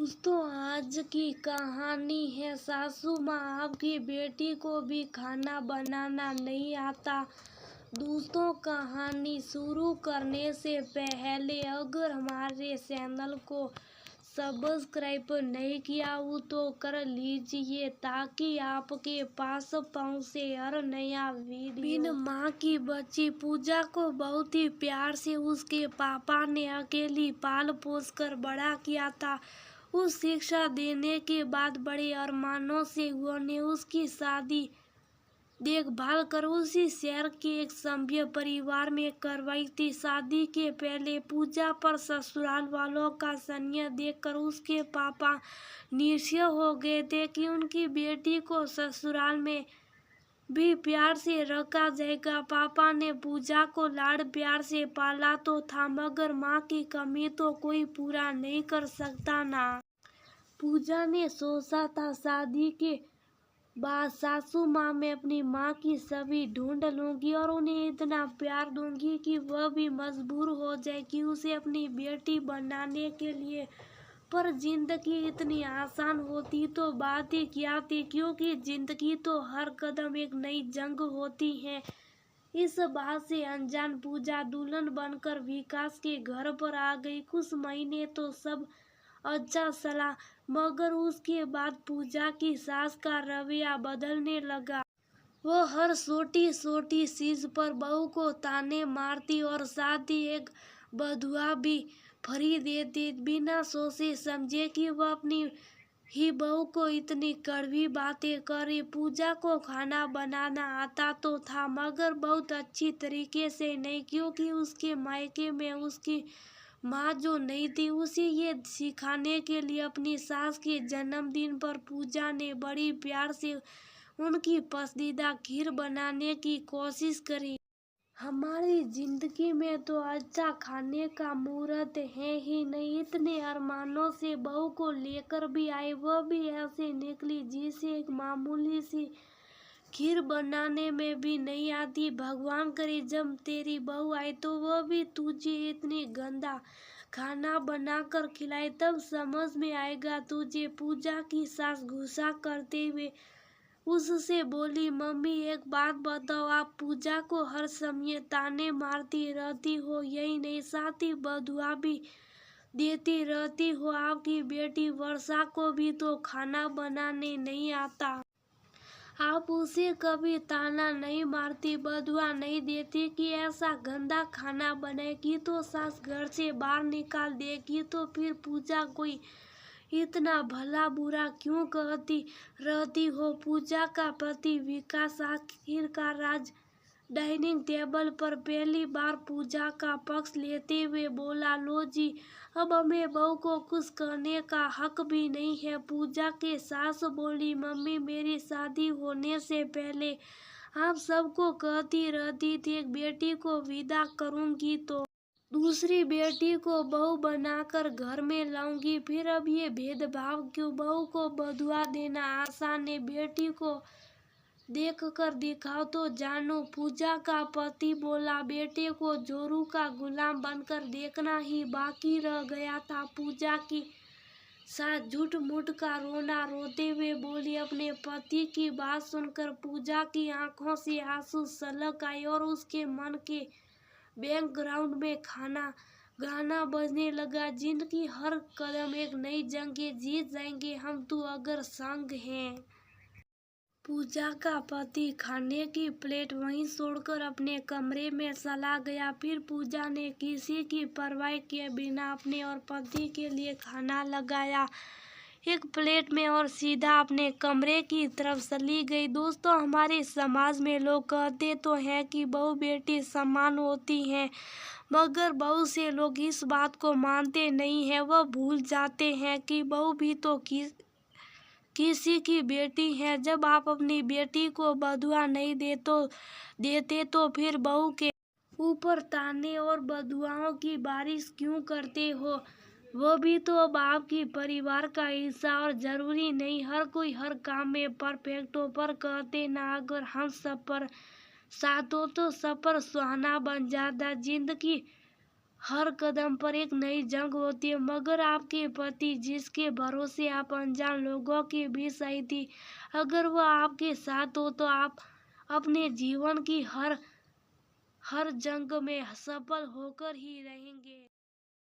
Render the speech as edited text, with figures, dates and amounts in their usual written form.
दोस्तों, आज की कहानी है सासू माँ आपकी बेटी को भी खाना बनाना नहीं आता। दोस्तों, कहानी शुरू करने से पहले अगर हमारे चैनल को सब्सक्राइब नहीं किया हो तो कर लीजिए ताकि आपके पास पहुंचे हर नया वीडियो। बिन माँ की बच्ची पूजा को बहुत ही प्यार से उसके पापा ने अकेली पाल पोस कर बड़ा किया था। उस शिक्षा देने के बाद बड़े अरमानों से उन्होंने उसकी शादी देखभाल कर उसी शहर के एक सभ्य परिवार में करवाई थी। शादी के पहले पूजा पर ससुराल वालों का स्नेह देखकर उसके पापा निश्चय हो गए थे कि उनकी बेटी को ससुराल में भी प्यार से रखा जाएगा। पापा ने पूजा को लाड़ प्यार से पाला तो था, मगर माँ की कमी तो कोई पूरा नहीं कर सकता ना। पूजा ने सोचा था शादी के बाद सासू माँ मैं अपनी माँ की छवि ढूंढ लूंगी और उन्हें इतना प्यार दूंगी कि वह भी मजबूर हो जाए कि उसे अपनी बेटी बनाने के लिए। पर जिंदगी इतनी आसान होती तो बात ही क्या थी, क्योंकि जिंदगी तो हर कदम एक नई जंग होती है। इस बात से अनजान पूजा दुल्हन बनकर विकास के घर पर आ गई। कुछ महीने तो सब अच्छा चला, मगर उसके बाद पूजा की सास का रवैया बदलने लगा। वो हर छोटी छोटी चीज पर बहू को ताने मारती और साथ ही एक बधुआ भी फ्री देती, बिना सोचे समझे कि वह अपनी ही बहू को इतनी कड़वी बातें करे। पूजा को खाना बनाना आता तो था, मगर बहुत अच्छी तरीके से नहीं, क्योंकि उसके मायके में उसकी माँ जो नहीं थी उसे ये सिखाने के लिए अपनी सास के जन्मदिन पर पूजा ने बड़ी प्यार से उनकी पसंदीदा खीर बनाने की कोशिश करी। हमारी जिंदगी में तो अच्छा खाने का मुहूर्त है ही नहीं, इतने अरमानों से बहू को लेकर भी आए, वह भी ऐसे निकली जिसे एक मामूली सी खीर बनाने में भी नहीं आती। भगवान करे जब तेरी बहू आए तो वह भी तुझे इतनी गंदा खाना बनाकर खिलाए, तब समझ में आएगा तुझे। पूजा की सास गुस्सा करते हुए उससे बोली, मम्मी एक बात बताओ, आप पूजा को हर समय ताने मारती रहती हो, यही नहीं साथ ही बधुआ भी देती रहती हो। आपकी बेटी वर्षा को भी तो खाना बनाने नहीं आता। आप उसे कभी ताना नहीं मारती, बधुआ नहीं देती कि ऐसा गंदा खाना बनेगी तो सास घर से बाहर निकाल देगी। तो फिर पूजा कोई इतना भला बुरा क्यों कहती रहती हो। पूजा का पति विकास आखिरकार आज डाइनिंग टेबल पर पहली बार पूजा का पक्ष लेते हुए बोला, लो जी, अब हमें बहू को कुछ करने का हक भी नहीं है। पूजा के सास बोली, मम्मी मेरी शादी होने से पहले आप सबको कहती रहती थी एक बेटी को विदा करूंगी तो दूसरी बेटी को बहू बनाकर घर में लाऊंगी, फिर अब ये भेदभाव क्यों। बहू को बधुआ देना आसान है, बेटी को देख कर दिखाओ तो जानो। पूजा का पति बोला, बेटे को जोरू का गुलाम बनकर देखना ही बाकी रह गया था। पूजा की सास झूठ मूठ का रोना रोते हुए बोली। अपने पति की बात सुनकर पूजा की आंखों से आंसू छलक आए और उसके मन के बैकग्राउंड में गाना बजने लगा, जिनकी हर कदम एक नई जंग जीत जाएंगे हम तू अगर संग हैं। पूजा का पति खाने की प्लेट वहीं छोड़कर अपने कमरे में चला गया। फिर पूजा ने किसी की परवाह किए बिना अपने और पति के लिए खाना लगाया एक प्लेट में और सीधा अपने कमरे की तरफ चली गई। दोस्तों, हमारे समाज में लोग कहते तो हैं कि बहू बेटी समान होती हैं, मगर बहुत से लोग इस बात को मानते नहीं हैं। वह भूल जाते हैं कि बहू भी तो किसी की बेटी है। जब आप अपनी बेटी को बधुआ नहीं देते तो फिर बहू के ऊपर ताने और बधुआओं की बारिश क्यों करते हो। वो भी तो अब आपकी परिवार का हिस्सा और जरूरी नहीं हर कोई हर काम में परफेक्ट हो। पर कहते ना, अगर हम सब पर साथ हो तो सब पर सुहाना बन जाता। जिंदगी हर कदम पर एक नई जंग होती है, मगर आपके पति जिसके भरोसे आप अनजान लोगों के बीच सही थी, अगर वो आपके साथ हो तो आप अपने जीवन की हर हर जंग में सफल होकर ही रहेंगे।